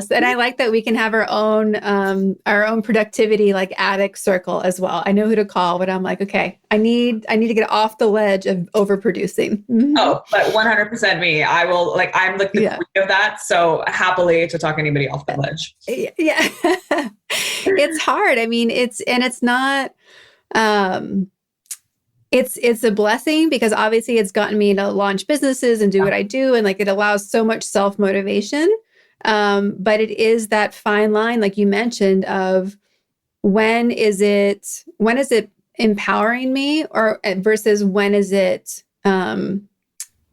And I like that we can have our own productivity, like addict circle as well. I know who to call, but I'm like, okay, I need to get off the ledge of overproducing. Oh, but 100% me. I will I'm like the queen of that. So happily to talk anybody off the ledge. Yeah. It's hard. I mean, it's not, it's a blessing because obviously it's gotten me to launch businesses and do what I do. And like, it allows so much self-motivation. But it is that fine line, like you mentioned, of when is it empowering me or versus when is it,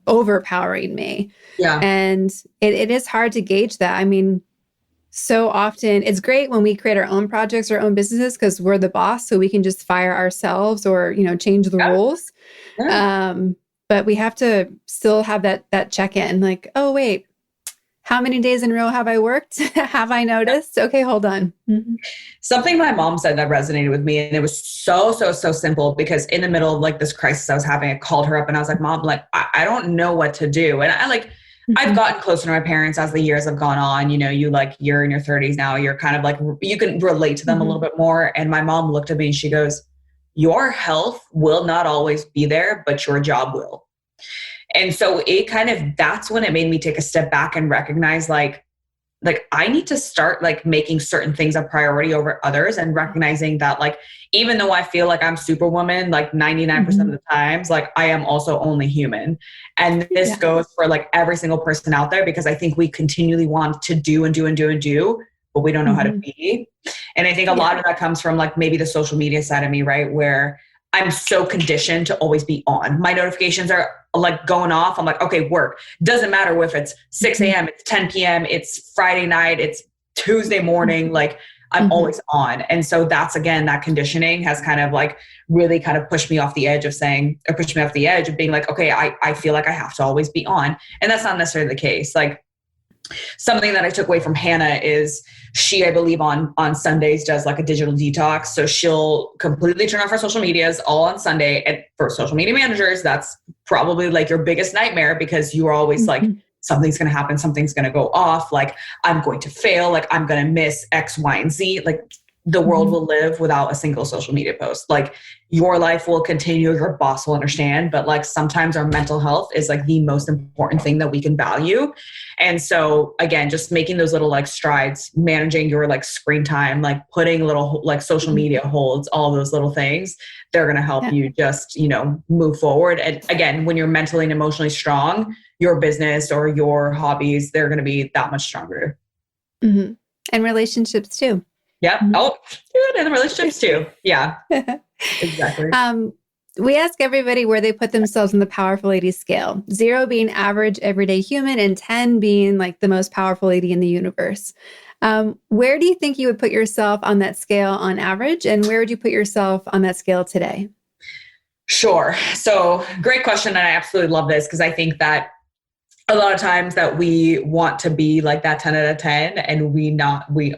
overpowering me? Yeah. And it is hard to gauge that. I mean, so often it's great when we create our own projects, our own businesses, because we're the boss. So we can just fire ourselves or, change the rules. Yeah. But we have to still have that check-in like, oh, wait, how many days in a row have I worked? Have I noticed? Okay, hold on. Something my mom said that resonated with me. And it was so simple because in the middle of like this crisis I was having, I called her up and I was like, Mom, like, I don't know what to do. And I've gotten closer to my parents as the years have gone on. You're in your 30s now. You're kind of like, you can relate to them a little bit more. And my mom looked at me and she goes, your health will not always be there, but your job will. And so that's when it made me take a step back and recognize like I need to start like making certain things a priority over others, and recognizing that like, even though I feel like I'm superwoman, like 99% of the times, like I am also only human. And this goes for like every single person out there, because I think we continually want to do and do and do and do, but we don't know how to be. And I think a lot of that comes from like maybe the social media side of me, right? Where I'm so conditioned to always be on. My notifications are like going off. I'm like, okay, work. Doesn't matter if it's 6 a.m., it's 10 p.m., it's Friday night, it's Tuesday morning. Like I'm always on. And so that's, again, that conditioning has kind of like really kind of pushed me off the edge of being like, okay, I feel like I have to always be on. And that's not necessarily the case. Like, something that I took away from Hannah is she, I believe on Sundays does like a digital detox. So she'll completely turn off her social medias all on Sunday. And for social media managers, that's probably like your biggest nightmare, because you are always like, something's going to happen. Something's going to go off. Like I'm going to fail. Like I'm going to miss X, Y, and Z. Like the world will live without a single social media post. Like your life will continue, your boss will understand, but like sometimes our mental health is like the most important thing that we can value. And so again, just making those little like strides, managing your like screen time, like putting little like social media holds, all those little things, they're going to help you just, move forward. And again, when you're mentally and emotionally strong, your business or your hobbies, they're going to be that much stronger. And relationships too. Yeah. Oh, good. And the relationships too. Yeah, exactly. We ask everybody where they put themselves on the powerful lady scale. 0 being average, everyday human, and 10 being like the most powerful lady in the universe. Where do you think you would put yourself on that scale on average? And where would you put yourself on that scale today? Sure. So great question. And I absolutely love this, because I think that a lot of times that we want to be like that 10 out of 10, and we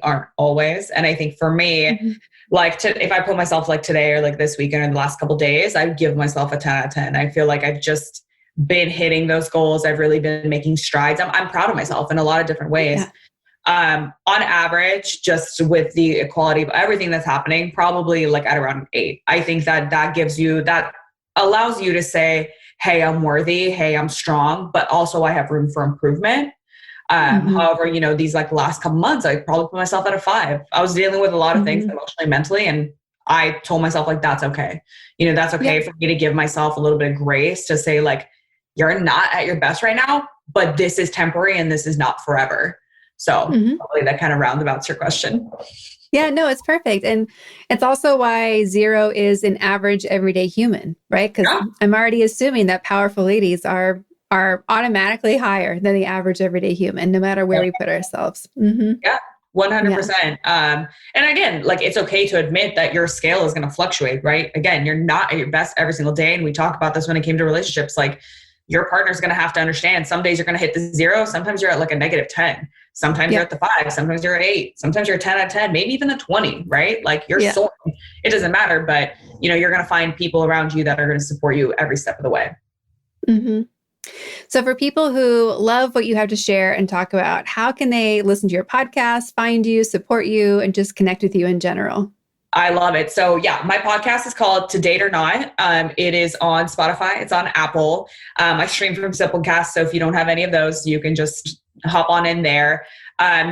aren't always. And I think for me, if I put myself like today or like this weekend or the last couple of days, I give myself a 10 out of 10. I feel like I've just been hitting those goals. I've really been making strides. I'm proud of myself in a lot of different ways. On average, just with the equality of everything that's happening, probably like at around 8. I think that gives you, that allows you to say, hey, I'm worthy. Hey, I'm strong, but also I have room for improvement. However, these like last couple months, I probably put myself at a 5. I was dealing with a lot of things emotionally, mentally, and I told myself like, that's okay. That's okay for me to give myself a little bit of grace to say like, you're not at your best right now, but this is temporary and this is not forever. So hopefully that kind of roundabouts your question. Yeah, no, it's perfect. And it's also why 0 is an average everyday human, right? Because I'm already assuming that powerful ladies are automatically higher than the average everyday human, no matter where we put ourselves. Yeah, 100%. And again, like it's okay to admit that your scale is going to fluctuate, right? Again, you're not at your best every single day. And we talk about this when it came to relationships, like your partner's going to have to understand some days you're going to hit the 0. Sometimes you're at like a -10. Sometimes you're at the 5. Sometimes you're at 8. Sometimes you're 10 out of 10, maybe even a 20, right? Like you're soaring. It doesn't matter, but you're going to find people around you that are going to support you every step of the way. So for people who love what you have to share and talk about, how can they listen to your podcast, find you, support you, and just connect with you in general? I love it. So my podcast is called To Date or Not. It is on Spotify. It's on Apple. I stream from Simplecast. So if you don't have any of those, you can just hop on in there.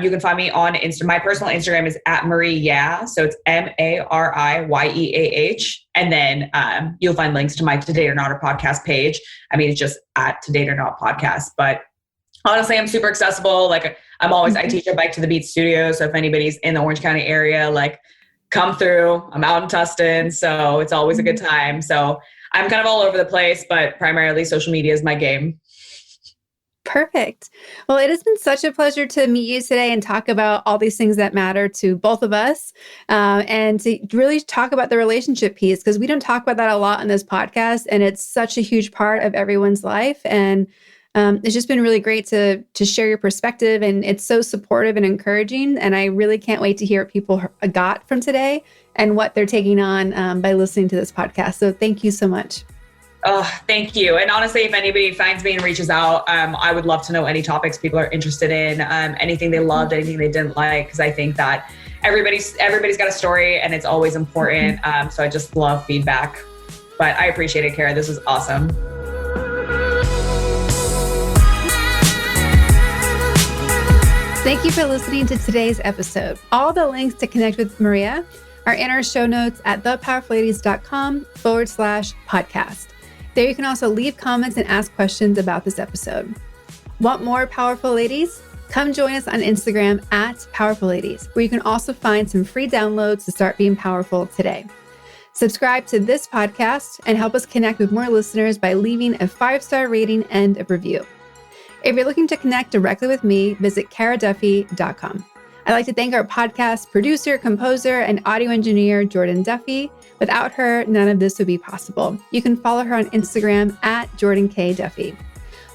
You can find me on Instagram. My personal Instagram is @Mariya. So it's MARIYEAH. And then you'll find links to my To Date or Not podcast page. I mean, it's just @To Date or Not podcast. But honestly, I'm super accessible. Like I'm always, I teach at Bike to the Beat studio. So if anybody's in the Orange County area, like come through. I'm out in Tustin, so it's always a good time. So I'm kind of all over the place, but primarily social media is my game. Perfect. Well, it has been such a pleasure to meet you today and talk about all these things that matter to both of us, and to really talk about the relationship piece, because we don't talk about that a lot on this podcast, and it's such a huge part of everyone's life. And it's just been really great to share your perspective, and it's so supportive and encouraging. And I really can't wait to hear what people got from today and what they're taking on by listening to this podcast. So thank you so much. Oh, thank you. And honestly, if anybody finds me and reaches out, I would love to know any topics people are interested in, anything they loved, anything they didn't like, because I think that everybody's got a story and it's always important. So I just love feedback. But I appreciate it, Kara. This was awesome. Thank you for listening to today's episode. All the links to connect with Mariya are in our show notes at thepowerfulladies.com/podcast. There you can also leave comments and ask questions about this episode. Want more powerful ladies? Come join us on Instagram at Powerful Ladies, where you can also find some free downloads to start being powerful today. Subscribe to this podcast and help us connect with more listeners by leaving a 5-star rating and a review. If you're looking to connect directly with me, visit karaduffy.com. I'd like to thank our podcast producer, composer, and audio engineer, Jordan Duffy. Without her, none of this would be possible. You can follow her on Instagram at Jordan K. Duffy.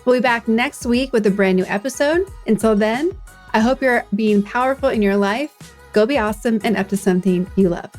We'll be back next week with a brand new episode. Until then, I hope you're being powerful in your life. Go be awesome and up to something you love.